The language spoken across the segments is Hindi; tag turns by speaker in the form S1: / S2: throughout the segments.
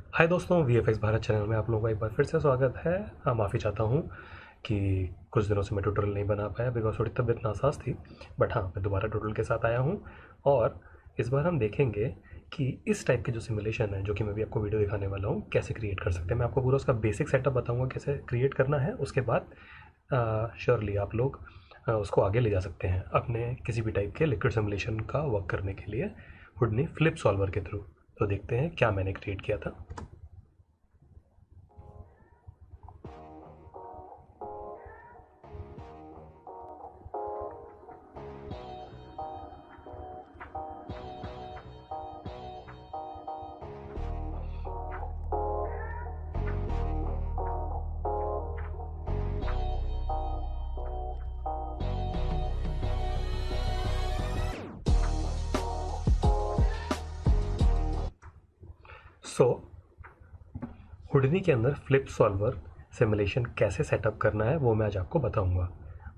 S1: हाय दोस्तों, वीएफएक्स भारत चैनल में आप लोगों का एक बार फिर से स्वागत है। माफ़ी चाहता हूँ कि कुछ दिनों से मैं ट्यूटोरियल नहीं बना पाया बिकॉज थोड़ी तबीयत नासाज थी। बट हाँ, मैं दोबारा ट्यूटोरियल के साथ आया हूँ और इस बार हम देखेंगे कि इस टाइप के जो सिमुलेशन है, जो कि मैं भी आपको वीडियो दिखाने वाला हूँ, कैसे क्रिएट कर सकते हैं। मैं आपको पूरा उसका बेसिक सेटअप बताऊँगा कैसे क्रिएट करना है। उसके बाद श्योरली आप लोग उसको आगे ले जा सकते हैं अपने किसी भी टाइप के लिक्विड सिमुलेशन का वर्क करने के लिए हुडनी फ्लिप सॉल्वर के थ्रू। तो देखते हैं क्या मैंने क्रिएट किया था। सो हुडनी के अंदर फ्लिप सॉल्वर सिमुलेशन कैसे सेटअप करना है वो मैं आज आपको बताऊंगा।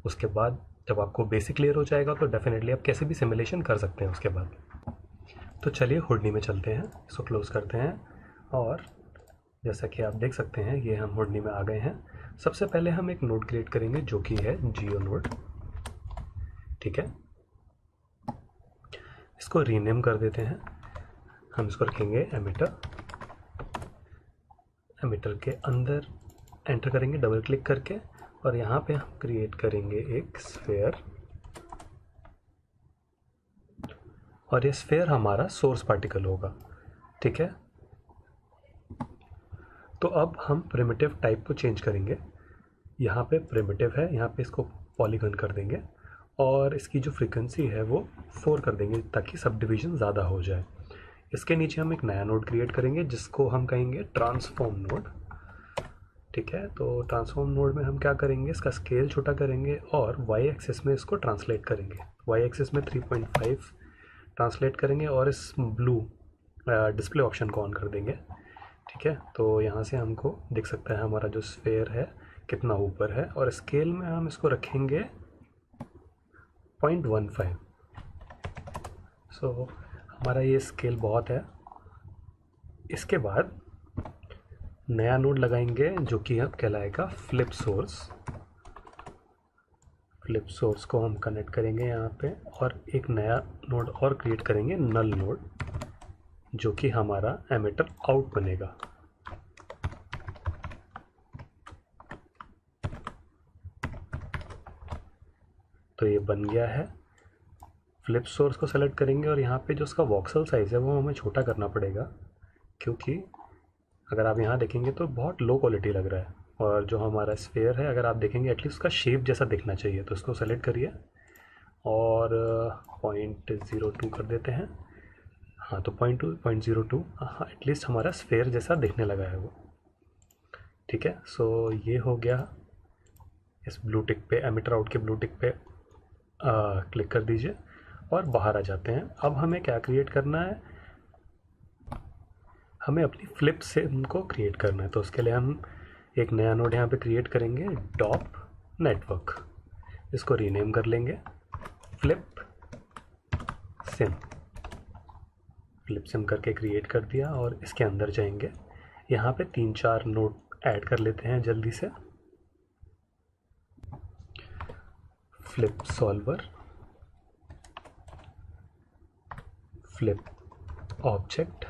S1: उसके बाद जब आपको बेसिक क्लियर हो जाएगा तो डेफिनेटली आप कैसे भी सिमुलेशन कर सकते हैं उसके बाद। तो चलिए हुडनी में चलते हैं, इसको क्लोज़ करते हैं और जैसा कि आप देख सकते हैं ये हम हुडनी में आ गए हैं। सबसे पहले हम एक नोड क्रिएट करेंगे जो कि है जियो नोड। ठीक है, इसको रीनेम कर देते हैं। हम इसको रखेंगे एमिटर। एमिटर के अंदर एंटर करेंगे डबल क्लिक करके और यहाँ पे हम क्रिएट करेंगे एक स्फेयर और ये स्फेयर हमारा सोर्स पार्टिकल होगा। ठीक है, तो अब हम प्रिमिटिव टाइप को चेंज करेंगे। यहाँ पे प्रिमिटिव है, यहाँ पे इसको पॉलीगन कर देंगे और इसकी जो फ्रीक्वेंसी है वो 4 कर देंगे ताकि सब डिवीजन ज़्यादा हो जाए। इसके नीचे हम एक नया नोड क्रिएट करेंगे जिसको हम कहेंगे ट्रांसफॉर्म नोड। ठीक है, तो ट्रांसफॉर्म नोड में हम क्या करेंगे, इसका स्केल छोटा करेंगे और वाई एक्सिस में इसको ट्रांसलेट करेंगे। वाई एक्सिस में 3.5 ट्रांसलेट करेंगे और इस ब्लू डिस्प्ले ऑप्शन को ऑन कर देंगे। ठीक है, तो यहाँ से हमको दिख सकता है हमारा जो स्फेयर है कितना ऊपर है और स्केल में हम इसको रखेंगे 0.15। सो हमारा ये स्केल बहुत है। इसके बाद नया नोड लगाएंगे जो कि अब कहलाएगा फ्लिप सोर्स। फ्लिप सोर्स को हम कनेक्ट करेंगे यहाँ पे और एक नया नोड और क्रिएट करेंगे नल नोड जो कि हमारा एमिटर आउट बनेगा। तो ये बन गया है। फ्लिप सोर्स को सेलेक्ट करेंगे और यहाँ पे जो उसका वॉक्सल साइज़ है वो हमें छोटा करना पड़ेगा क्योंकि अगर आप यहाँ देखेंगे तो बहुत लो क्वालिटी लग रहा है और जो हमारा स्फेयर है अगर आप देखेंगे एटलीस्ट उसका शेप जैसा दिखना चाहिए। तो इसको सेलेक्ट करिए और 0.02 कर देते हैं। हाँ, तो 0.02 हाँ, एटलीस्ट हमारा स्फेयर जैसा दिखने लगा है वो। ठीक है, सो ये हो गया। इस ब्लू टिक पे, एमिटर आउट के ब्लू टिक पे क्लिक कर दीजिए और बाहर आ जाते हैं। अब हमें क्या क्रिएट करना है, हमें अपनी फ्लिप से उनको क्रिएट करना है। तो उसके लिए हम एक नया नोड यहाँ पे क्रिएट करेंगे डॉप नेटवर्क। इसको रीनेम कर लेंगे फ्लिप सिम। फ्लिप सिम करके क्रिएट कर दिया और इसके अंदर जाएंगे। यहाँ पे 3-4 नोड ऐड कर लेते हैं जल्दी से। Flip solver, flip object,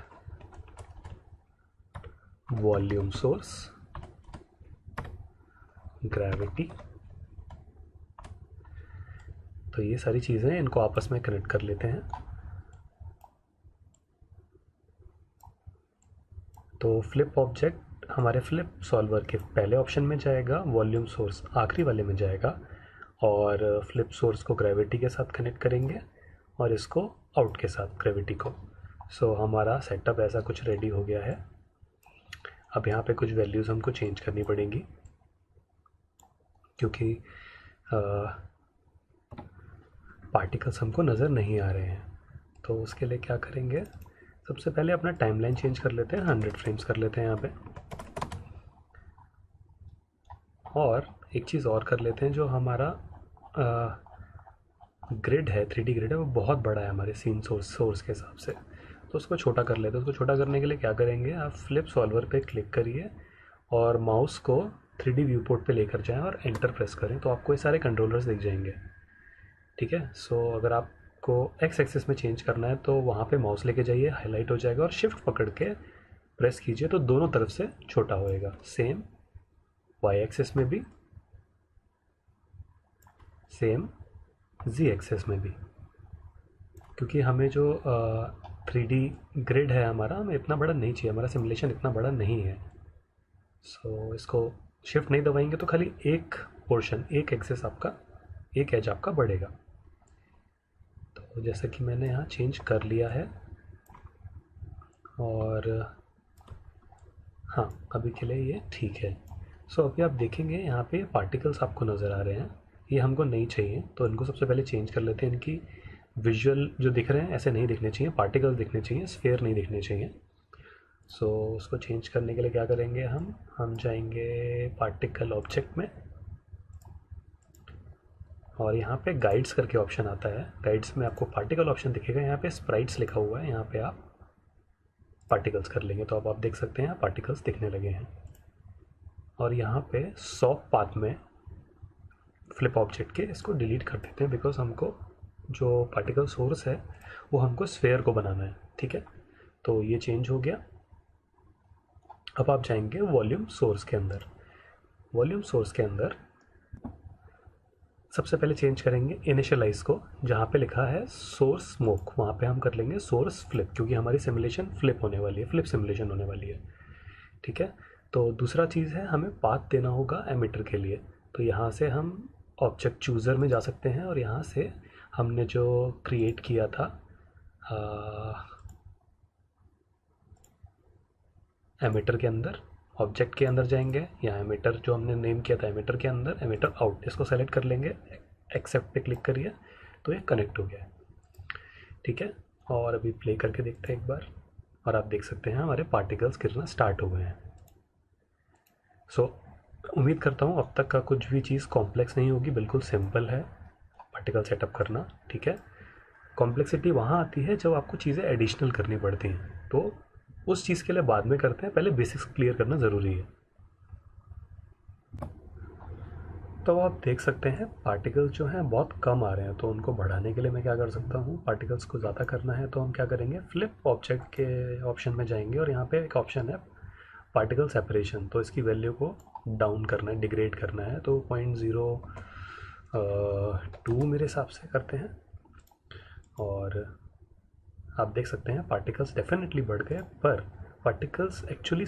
S1: volume source, gravity. तो ये सारी चीज़ें इनको आपस में कनेक्ट कर लेते हैं। तो फ्लिप ऑब्जेक्ट हमारे फ्लिप सॉल्वर के पहले ऑप्शन में जाएगा, वॉल्यूम सोर्स आखिरी वाले में जाएगा और फ्लिप सोर्स को ग्रेविटी के साथ कनेक्ट करेंगे और इसको आउट के साथ ग्रेविटी को। सो हमारा सेटअप ऐसा कुछ रेडी हो गया है। अब यहाँ पे कुछ वैल्यूज़ हमको चेंज करनी पड़ेंगी क्योंकि पार्टिकल्स हमको नज़र नहीं आ रहे हैं। तो उसके लिए क्या करेंगे, सबसे पहले अपना टाइमलाइन चेंज कर लेते हैं, 100 फ्रेम्स कर लेते हैं यहाँ पे। और एक चीज़ और कर लेते हैं, जो हमारा ग्रिड है, 3D ग्रिड है, वो बहुत बड़ा है हमारे सीन सोर्स के हिसाब से। तो उसको छोटा कर लेते हैं। उसको छोटा करने के लिए क्या करेंगे, आप फ्लिप सॉल्वर पे क्लिक करिए और माउस को 3D व्यू पोर्ट पे लेकर जाएं और एंटर प्रेस करें, तो आपको ये सारे कंट्रोलर्स दिख जाएंगे। ठीक है, सो अगर आपको एक्स एक्सिस में चेंज करना है तो वहाँ पे माउस लेके जाइए, हाईलाइट हो जाएगा और शिफ्ट पकड़ के प्रेस कीजिए तो दोनों तरफ से छोटा होएगा। सेम वाई एक्सिस में भी, सेम जी एक्सिस में भी, क्योंकि हमें जो 3D ग्रिड है हमारा, हमें इतना बड़ा नहीं चाहिए, हमारा सिमुलेशन इतना बड़ा नहीं है। सो इसको शिफ्ट नहीं दबाएंगे तो खाली एक पोर्शन, एक एक्सिस आपका, एक एज आपका बढ़ेगा। तो जैसे कि मैंने यहाँ चेंज कर लिया है और हाँ, अभी के लिए ये ठीक है। सो अभी आप देखेंगे यहाँ पे पार्टिकल्स आपको नज़र आ रहे हैं, ये हमको नहीं चाहिए, तो इनको सबसे पहले चेंज कर लेते हैं। इनकी विजुअल जो दिख रहे हैं ऐसे नहीं दिखने चाहिए, पार्टिकल्स दिखने चाहिए, स्फेयर नहीं दिखने चाहिए। सो उसको चेंज करने के लिए क्या करेंगे, हम जाएंगे पार्टिकल ऑब्जेक्ट में और यहाँ पे गाइड्स करके ऑप्शन आता है। गाइड्स में आपको पार्टिकल ऑप्शन दिखेगा, यहाँ पे स्प्राइट्स लिखा हुआ है, यहाँ पे आप पार्टिकल्स कर लेंगे तो अब आप देख सकते हैं पार्टिकल्स दिखने लगे हैं। और यहाँ पे सॉफ्ट पाथ में फ्लिप ऑब्जेक्ट के इसको डिलीट कर देते हैं, बिकॉज हमको जो पार्टिकल सोर्स है वो हमको स्फेयर को बनाना है। ठीक है, तो ये चेंज हो गया। अब आप जाएंगे वॉल्यूम सोर्स के अंदर। वॉल्यूम सोर्स के अंदर सबसे पहले चेंज करेंगे इनिशियलाइज को, जहाँ पे लिखा है सोर्स स्मोक वहाँ पे हम कर लेंगे सोर्स फ्लिप, क्योंकि हमारी सिमुलेशन फ्लिप होने वाली है, फ्लिप सिमुलेशन होने वाली है। ठीक है, तो दूसरा चीज़ है हमें पाथ देना होगा एमिटर के लिए। तो यहाँ से हम ऑब्जेक्ट चूज़र में जा सकते हैं और यहाँ से हमने जो क्रिएट किया था एमिटर के अंदर, ऑब्जेक्ट के अंदर जाएंगे, यहाँ एमिटर जो हमने नेम किया था एमिटर के अंदर, एमिटर आउट, इसको सेलेक्ट कर लेंगे, एक्सेप्ट पे क्लिक करिए तो ये कनेक्ट हो गया है। ठीक है, और अभी प्ले करके देखते हैं एक बार और आप देख सकते हैं हमारे पार्टिकल्स गिरना स्टार्ट हो गए हैं। सो उम्मीद करता हूँ अब तक का कुछ भी चीज़ कॉम्प्लेक्स नहीं होगी, बिल्कुल सिंपल है पार्टिकल सेटअप करना। ठीक है, कॉम्प्लेक्सिटी वहाँ आती है जब आपको चीज़ें एडिशनल करनी पड़ती हैं, तो उस चीज़ के लिए बाद में करते हैं, पहले बेसिक्स क्लियर करना ज़रूरी है। तो आप देख सकते हैं पार्टिकल्स जो हैं बहुत कम आ रहे हैं, तो उनको बढ़ाने के लिए मैं क्या कर सकता हूँ, पार्टिकल्स को ज़्यादा करना है तो हम क्या करेंगे, फ्लिप ऑब्जेक्ट के ऑप्शन में जाएंगे और यहाँ पे एक ऑप्शन है पार्टिकल सेपरेशन, तो इसकी वैल्यू को डाउन करना है, डिग्रेड करना है, तो 0.02 मेरे हिसाब से करते हैं। और आप देख सकते हैं पार्टिकल्स डेफिनेटली बढ़ गए, पर पार्टिकल्स एक्चुअली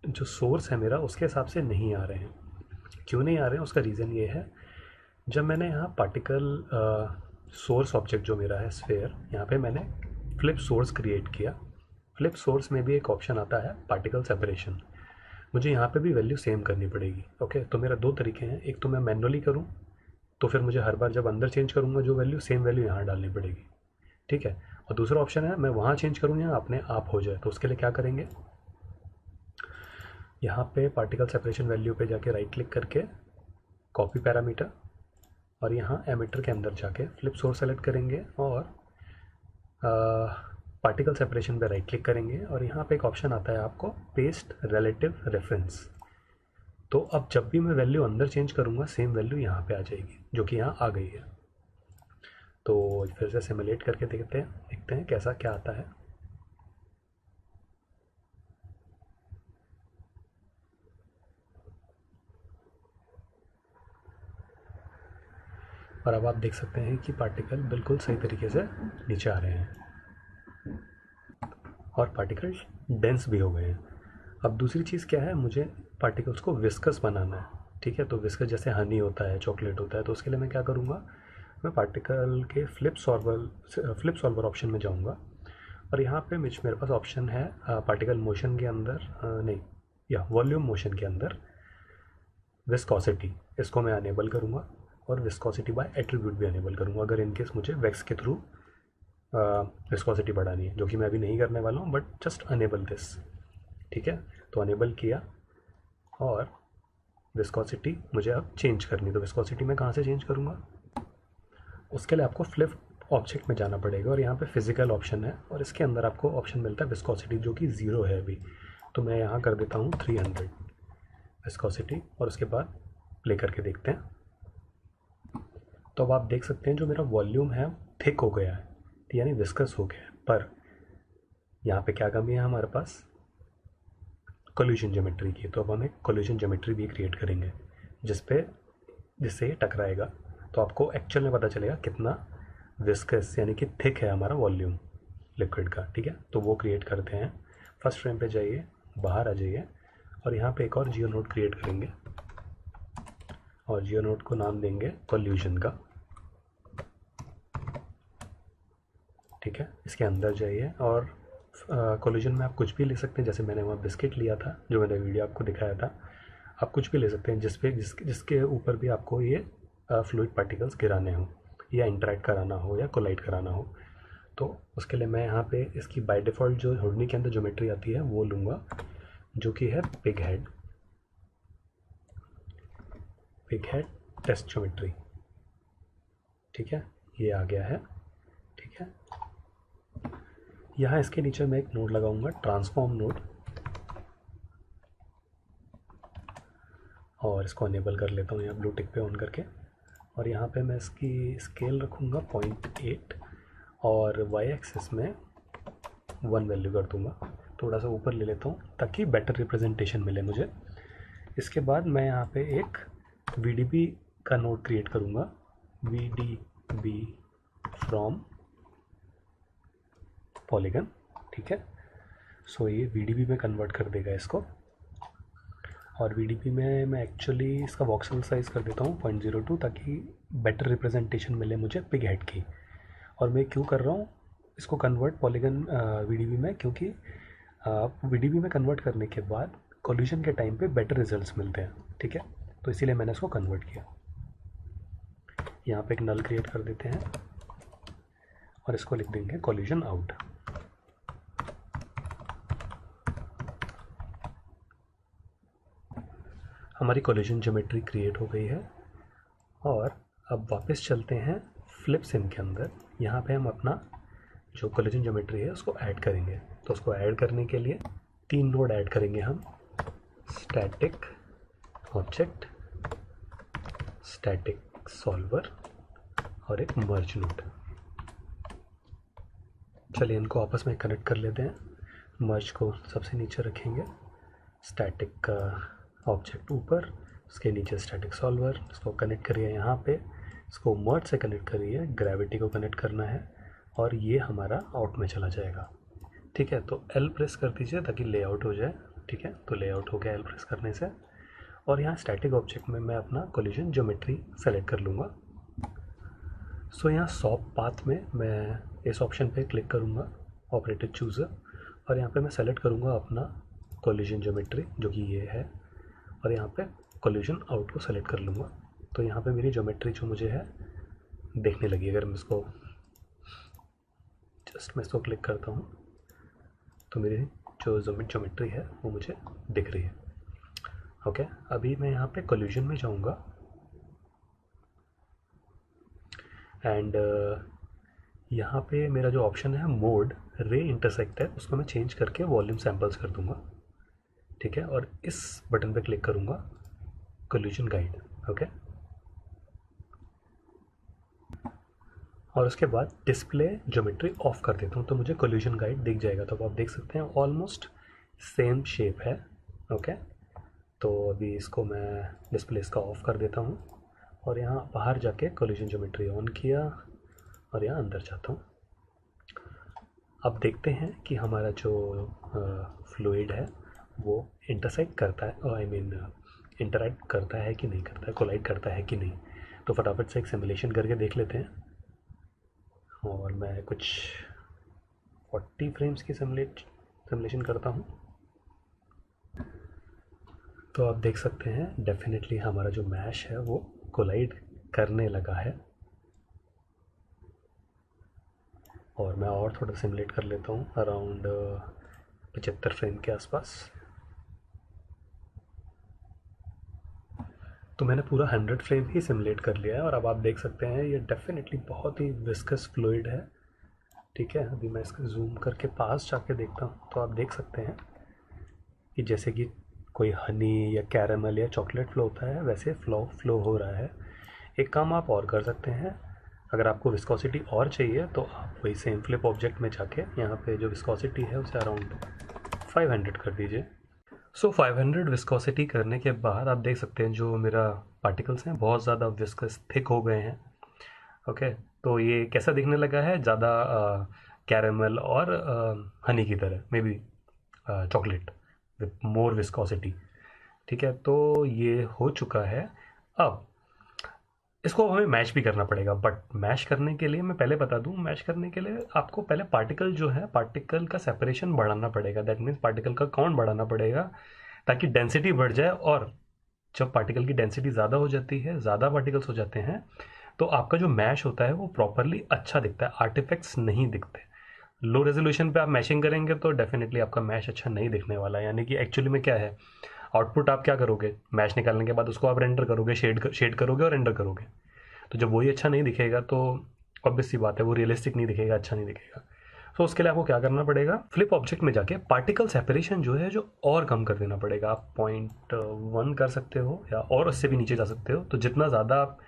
S1: जो सोर्स है मेरा उसके हिसाब से नहीं आ रहे हैं। क्यों नहीं आ रहे हैं उसका रीज़न ये है, जब मैंने यहाँ पार्टिकल सोर्स ऑब्जेक्ट जो मेरा है स्फेयर, यहाँ पे मैंने फ्लिप सोर्स क्रिएट किया। फ्लिप सोर्स में भी एक ऑप्शन आता है पार्टिकल सेपरेशन, मुझे यहाँ पे भी वैल्यू सेम करनी पड़ेगी। ओके, तो मेरा दो तरीके हैं, एक तो मैं मैनुअली करूँ तो फिर मुझे हर बार जब अंदर चेंज करूँगा जो वैल्यू, सेम वैल्यू यहाँ डालनी पड़ेगी। ठीक है, और दूसरा ऑप्शन है मैं वहाँ चेंज करूँ या अपने आप हो जाए, तो उसके लिए क्या करेंगे, यहाँ पे पार्टिकल सेपरेशन वैल्यू पे जाके राइट क्लिक करके कॉपी पैरामीटर और यहाँ एमिटर के अंदर जाके फ्लिप सोर्स सेलेक्ट करेंगे और पार्टिकल सेपरेशन पे राइट क्लिक करेंगे और यहाँ पे एक ऑप्शन आता है आपको पेस्ट रिलेटिव रेफरेंस। तो अब जब भी मैं वैल्यू अंदर चेंज करूँगा सेम वैल्यू यहाँ पे आ जाएगी, जो कि यहाँ आ गई है। तो फिर से सिमुलेट करके देखते हैं कैसा क्या आता है। और अब आप देख सकते हैं कि पार्टिकल बिल्कुल सही तरीके से नीचे आ रहे हैं और पार्टिकल डेंस भी हो गए हैं। अब दूसरी चीज़ क्या है, मुझे पार्टिकल्स को विस्कस बनाना है। ठीक है, तो विस्कस जैसे हनी होता है, चॉकलेट होता है, तो उसके लिए मैं क्या करूँगा, मैं पार्टिकल के फ्लिप सॉल्वर ऑप्शन में जाऊँगा और यहाँ पे मेरे पास ऑप्शन है पार्टिकल मोशन के अंदर नहीं, या वॉल्यूम मोशन के अंदर विस्कोसिटी, इसको मैं अनेबल करूँगा और विस्कोसिटी बाय एट्रीब्यूट भी अनेबल करूँगा अगर इनकेस मुझे वैक्स के थ्रू विस्कोसिटी बढ़ानी है, जो कि मैं अभी नहीं करने वाला हूँ, बट जस्ट अनेबल दिस। ठीक है, तो अनेबल किया और विस्कोसिटी मुझे अब चेंज करनी, तो विस्कोसिटी मैं कहाँ से चेंज करूँगा, उसके लिए आपको फ्लिप ऑब्जेक्ट में जाना पड़ेगा और यहाँ पे फिजिकल ऑप्शन है और इसके अंदर आपको ऑप्शन मिलता है विस्कोसिटी जो कि 0 है अभी। तो मैं यहाँ कर देता हूँ 300 विस्कोसिटी और उसके बाद प्ले करके देखते हैं। तो अब आप देख सकते हैं जो मेरा वॉल्यूम है थिक हो गया है, यानी विस्कस हो गया है। पर यहाँ पे क्या कमी है हमारे पास, कोलिजन ज्योमेट्री की। तो अब हम एक कोलिजन ज्योमेट्री भी क्रिएट करेंगे जिससे ये टकराएगा। तो आपको एक्चुअल में पता चलेगा कितना विस्कस यानी कि थिक है हमारा वॉल्यूम लिक्विड का। ठीक है, तो वो क्रिएट करते हैं। फर्स्ट फ्रेम पे जाइए, बाहर आ जाइए और यहाँ पे एक और जियो नोड क्रिएट करेंगे और जियो नोड को नाम देंगे कोल्यूशन का। ठीक है, इसके अंदर जाइए और कोलिजन में आप कुछ भी ले सकते हैं। जैसे मैंने वहाँ बिस्किट लिया था जो मैंने वीडियो आपको दिखाया था, आप कुछ भी ले सकते हैं जिसके ऊपर भी आपको ये फ्लूइड पार्टिकल्स गिराने हो या इंटरेक्ट कराना हो या कोलाइड कराना हो। तो उसके लिए मैं यहाँ पे इसकी बाय डिफ़ॉल्ट जो हुडनी के अंदर ज्योमेट्री आती है वो लूँगा जो कि है पिग हेड टेस्ट ज्योमेट्री। ठीक है, ये आ गया है। ठीक है, यहाँ इसके नीचे मैं एक नोड लगाऊंगा, ट्रांसफॉर्म नोड, और इसको अनेबल कर लेता हूँ यहाँ ब्लू टिक पे ऑन करके। और यहाँ पे मैं इसकी स्केल रखूँगा 0.8 और वाई एक्सिस में 1 वैल्यू कर दूँगा। थोड़ा सा ऊपर ले लेता हूँ ताकि बेटर रिप्रेजेंटेशन मिले मुझे। इसके बाद मैं यहाँ पे एक VDB का नोड क्रिएट करूँगा, VDB फ्रॉम पॉलीगन। ठीक है, सो ये VDB में कन्वर्ट कर देगा इसको। और VDB में मैं एक्चुअली इसका वॉक्सल साइज़ कर देता हूँ 0.02 ताकि बेटर रिप्रेजेंटेशन मिले मुझे पिग हेड की। और मैं क्यों कर रहा हूँ इसको कन्वर्ट पॉलीगन VDB में, क्योंकि VDB में कन्वर्ट करने के बाद कोलिजन के टाइम पे बेटर रिजल्ट्स मिलते हैं। ठीक है, तो इसीलिए मैंने इसको कन्वर्ट किया। यहाँ पे एक नल क्रिएट कर देते हैं और इसको लिख देंगे कोलिजन आउट। हमारी कोलिजन ज्योमेट्री क्रिएट हो गई है। और अब वापस चलते हैं फ्लिप सिम के अंदर। यहाँ पे हम अपना जो कोलिजन ज्योमेट्री है उसको ऐड करेंगे। तो उसको ऐड करने के लिए 3 नोड ऐड करेंगे हम, स्टैटिक ऑब्जेक्ट, स्टैटिक सॉल्वर और एक मर्ज नोड। चलिए इनको आपस में कनेक्ट कर लेते हैं। मर्ज को सबसे नीचे रखेंगे, स्टैटिक का ऑब्जेक्ट ऊपर, उसके नीचे स्टैटिक सॉल्वर। इसको कनेक्ट करिए यहाँ पे, इसको मर्ज से कनेक्ट करिए, ग्रेविटी को कनेक्ट करना है और ये हमारा आउट में चला जाएगा। ठीक है, तो L प्रेस कर दीजिए ताकि लेआउट हो जाए। ठीक है, तो लेआउट हो गया L प्रेस करने से। और यहाँ स्टैटिक ऑब्जेक्ट में मैं अपना कोलिजन ज्योमेट्री सेलेक्ट कर लूँगा। सो यहाँ सॉप पाथ में मैं इस ऑप्शन पे क्लिक करूँगा, ऑपरेटर चूज़र, और यहाँ पे मैं सेलेक्ट करूँगा अपना कोलिजन ज्योमेट्री जो कि ये है, और यहाँ पे कोलिजन आउट को सेलेक्ट कर लूँगा। तो यहाँ पे मेरी ज्योमेट्री जो मुझे है देखने लगी। अगर मैं इसको मैं क्लिक करता हूँ तो मेरी जो ज्योमेट्री है वो मुझे दिख रही है। ओके, अभी मैं यहाँ पे कोलिजन में जाऊँगा एंड यहाँ पे मेरा जो ऑप्शन है मोड रे इंटरसेक्ट है, उसको मैं चेंज करके वॉल्यूम सैम्पल्स कर दूँगा। ठीक है, और इस बटन पे क्लिक करूँगा, कोलिजन गाइड। ओके, और उसके बाद डिस्प्ले ज्योमेट्री ऑफ कर देता हूँ तो मुझे कोलिजन गाइड दिख जाएगा। तो आप देख सकते हैं ऑलमोस्ट सेम शेप है। ओके, तो अभी इसको मैं डिस्प्ले इसका ऑफ कर देता हूँ और यहाँ बाहर जाके कोलिजन ज्योमेट्री ऑन किया और यहाँ अंदर जाता हूँ। अब देखते हैं कि हमारा जो फ्लूइड है वो इंटरसेक्ट करता है, आई मीन इंटरैक्ट करता है कि नहीं करता है, कोलाइड करता है कि नहीं। तो फटाफट से एक सिमुलेशन करके देख लेते हैं। और मैं कुछ 40 फ्रेम्स की सिमुलेशन करता हूँ। तो आप देख सकते हैं डेफिनेटली हमारा जो मैश है वो कोलाइड करने लगा है। और मैं और थोड़ा सिमुलेट कर लेता हूँ अराउंड 75 फ्रेम के आसपास। तो मैंने पूरा 100 फ्रेम ही सिमुलेट कर लिया है और अब आप देख सकते हैं ये डेफिनेटली बहुत ही विस्कस फ्लूइड है। ठीक है, अभी मैं इसको जूम करके पास जाके देखता हूँ तो आप देख सकते हैं कि जैसे कि कोई हनी या कैरेमल या चॉकलेट फ्लो होता है वैसे फ्लो हो रहा है। एक काम आप और कर सकते हैं, अगर आपको विस्कोसिटी और चाहिए तो आप वही सेम फ्लिप ऑब्जेक्ट में जाके यहाँ पे जो विस्कोसिटी है उसे अराउंड 500 कर दीजिए। सो 500 विस्कोसिटी करने के बाद आप देख सकते हैं जो मेरा पार्टिकल्स हैं बहुत ज़्यादा विस्कस थिक हो गए हैं। ओके, तो ये कैसा दिखने लगा है, ज़्यादा कैरेमल और हनी की तरह, may be chocolate with more viscosity. ठीक है, तो ये हो चुका है। अब इसको हमें मैश भी करना पड़ेगा, बट मैश करने के लिए मैं पहले बता दूं, मैश करने के लिए आपको पहले पार्टिकल जो है, पार्टिकल का सेपरेशन बढ़ाना पड़ेगा। दैट मीन्स पार्टिकल का काउंट बढ़ाना पड़ेगा ताकि डेंसिटी बढ़ जाए। और जब पार्टिकल की डेंसिटी ज़्यादा हो जाती है, ज़्यादा पार्टिकल्स हो जाते हैं, तो आपका जो मैश होता है वो प्रॉपरली अच्छा दिखता है, आर्टिफैक्ट्स नहीं दिखते। लो रेजोल्यूशन पे आप मैशिंग करेंगे तो डेफिनेटली आपका मैश अच्छा नहीं दिखने वाला है। यानी कि एक्चुअली में क्या है, आउटपुट आप क्या करोगे, मैश निकालने के बाद उसको आप रेंडर करोगे, शेड करोगे और रेंडर करोगे। तो जब वही अच्छा नहीं दिखेगा तो ऑब्वियस सी बात है वो रियलिस्टिक नहीं दिखेगा, अच्छा नहीं दिखेगा। तो उसके लिए आपको क्या करना पड़ेगा, फ्लिप ऑब्जेक्ट में जाके पार्टिकल सेपरेशन जो है जो और कम कर देना पड़ेगा। आप 0.1 कर सकते हो या और उससे भी नीचे जा सकते हो। तो जितना ज़्यादा आप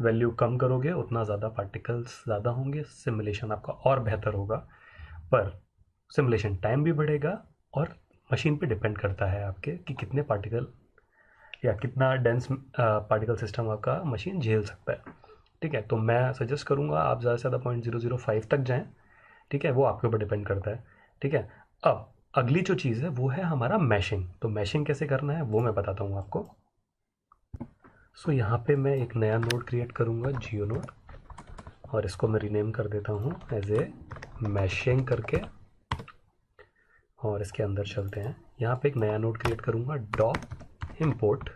S1: वैल्यू कम करोगे उतना ज़्यादा पार्टिकल्स ज़्यादा होंगे, सिमुलेशन आपका और बेहतर होगा। पर सिमुलेशन टाइम भी बढ़ेगा और मशीन पे डिपेंड करता है आपके कि कितने पार्टिकल या कितना डेंस पार्टिकल सिस्टम आपका मशीन झेल सकता है। ठीक है, तो मैं सजेस्ट करूँगा आप ज़्यादा से ज़्यादा 0.005 तक जाएँ। ठीक है, वो आपके ऊपर डिपेंड करता है। ठीक है, अब अगली जो चीज़ है वो है हमारा मैशिंग। तो मैशिंग कैसे करना है वो मैं बताता हूँ आपको। सो यहाँ पे मैं एक नया नोड क्रिएट करूँगा, जियो नोड, और इसको मैं रीनेम कर देता हूँ एज ए मैशिंग करके। और इसके अंदर चलते हैं, यहाँ पे एक नया नोड क्रिएट करूँगा, डॉप इम्पोर्ट।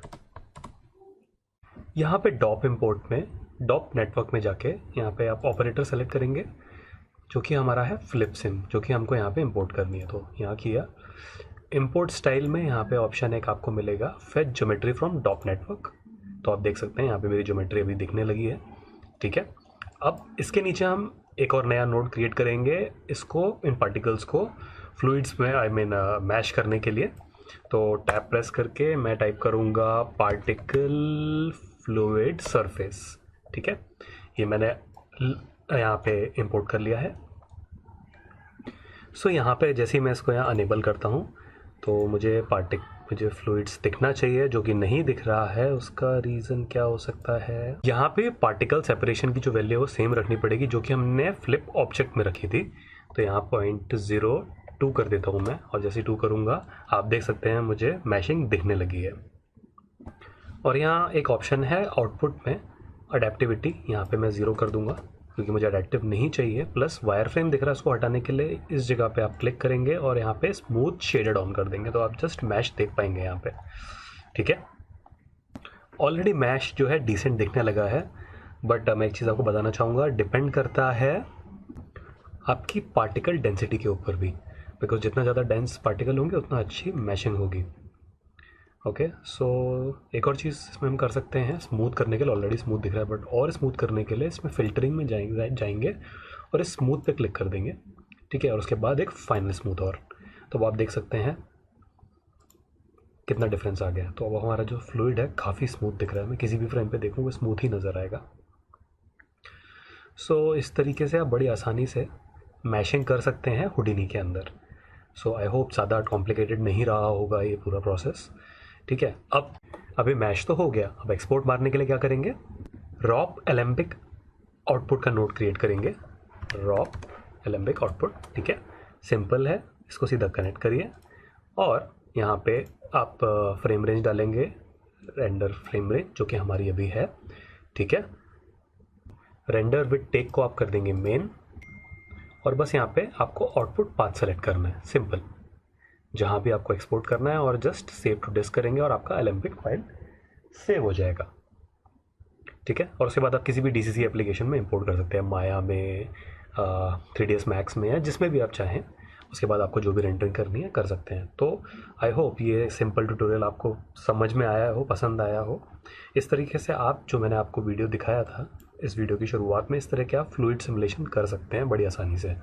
S1: यहाँ पे डॉप इम्पोर्ट में डॉप नेटवर्क में जाके यहाँ पे आप ऑपरेटर सेलेक्ट करेंगे जो कि हमारा है फ्लिप सिम, जो कि हमको यहाँ पे इंपोर्ट करनी है। तो यहाँ किया, इंपोर्ट स्टाइल में यहाँ पे ऑप्शन एक आपको मिलेगा फेच ज्योमेट्री फ्रॉम डॉप नेटवर्क। तो आप देख सकते हैं यहाँ पे मेरी ज्योमेट्री अभी दिखने लगी है। ठीक है, अब इसके नीचे हम एक और नया नोड क्रिएट करेंगे, इसको इन पार्टिकल्स को फ्लूइड्स में आई मीन मैश करने के लिए। तो टैब प्रेस करके मैं टाइप करूँगा पार्टिकल फ्लूइड सरफेस। ठीक है, ये मैंने यहाँ पे इंपोर्ट कर लिया है। सो यहाँ पे जैसे ही मैं इसको यहाँ अनेबल करता हूँ तो मुझे फ्लूइड्स दिखना चाहिए, जो कि नहीं दिख रहा है। उसका रीज़न क्या हो सकता है, यहाँ पे पार्टिकल सेपरेशन की जो वैल्यू है वो सेम रखनी पड़ेगी जो कि हमने फ्लिप ऑब्जेक्ट में रखी थी। तो यहाँ 0.02 कर देता हूँ मैं, और जैसे 2 करूँगा आप देख सकते हैं मुझे मैशिंग दिखने लगी है। और यहाँ एक ऑप्शन है आउटपुट में अडेप्टिविटी, यहाँ पे मैं 0 कर दूंगा क्योंकि मुझे अडेप्टिव नहीं चाहिए। प्लस वायर फ्रेम दिख रहा है, उसको हटाने के लिए इस जगह पे आप क्लिक करेंगे और यहाँ पे स्मूथ शेडेड ऑन कर देंगे तो आप जस्ट मैश देख पाएंगे यहाँ पे। ठीक है, ऑलरेडी मैश जो है डिसेंट दिखने लगा है, बट मैं एक चीज़ आपको बताना चाहूँगा, डिपेंड करता है आपकी पार्टिकल डेंसिटी के ऊपर भी, बिकॉज जितना ज़्यादा डेंस पार्टिकल होंगे उतना अच्छी मैशिंग होगी। ओके, सो एक और चीज़ इसमें हम कर सकते हैं स्मूथ करने के लिए, ऑलरेडी स्मूथ दिख रहा है बट और स्मूथ करने के लिए इसमें फ़िल्टरिंग में जाएंगे और इस स्मूथ पे क्लिक कर देंगे। ठीक है, और उसके बाद एक फाइनल स्मूथ, और तो आप देख सकते हैं कितना डिफरेंस आ गया। तो अब हमारा जो फ्लूइड है काफ़ी स्मूथ दिख रहा है, मैं किसी भी फ्रेम पे देखूँ वो स्मूथ ही नज़र आएगा। सो इस तरीके से आप बड़ी आसानी से मैशिंग कर सकते हैं हुडिनी के अंदर। सो आई होप ज़्यादा कॉम्प्लिकेटेड नहीं रहा होगा ये पूरा प्रोसेस। ठीक है, अब अभी मैश तो हो गया, अब एक्सपोर्ट मारने के लिए क्या करेंगे, रॉप एलेम्बिक आउटपुट का नोड क्रिएट करेंगे, रॉप एलेम्बिक आउटपुट। ठीक है, सिंपल है, इसको सीधा कनेक्ट करिए और यहाँ पे आप फ्रेम रेंज डालेंगे, रेंडर फ्रेम रेंज जो कि हमारी अभी है। ठीक है, रेंडर विद टेक को आप कर देंगे मेन, और बस यहाँ पे आपको आउटपुट पाथ सेलेक्ट करना है, सिंपल, जहाँ भी आपको एक्सपोर्ट करना है, और जस्ट सेव टू डिस्क करेंगे और आपका एलेम्बिक फाइल सेव हो जाएगा। ठीक है, और उसके बाद आप किसी भी DCC एप्लीकेशन में इंपोर्ट कर सकते हैं, माया में, 3ds Max में, या जिसमें भी आप चाहें। उसके बाद आपको जो भी रेंडरिंग करनी है कर सकते हैं। तो आई होप ये सिंपल ट्यूटोरियल आपको समझ में आया हो, पसंद आया हो। इस तरीके से आप जो मैंने आपको वीडियो दिखाया था इस वीडियो की शुरुआत में, इस तरह के आप फ्लूइड सिमुलेशन कर सकते हैं बड़ी आसानी से।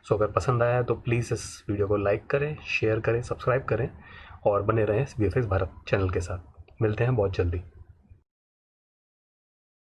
S1: सो अगर पसंद आया है तो प्लीज़ इस वीडियो को लाइक करें, शेयर करें, सब्सक्राइब करें और बने रहें VFX भारत चैनल के साथ। मिलते हैं बहुत जल्दी।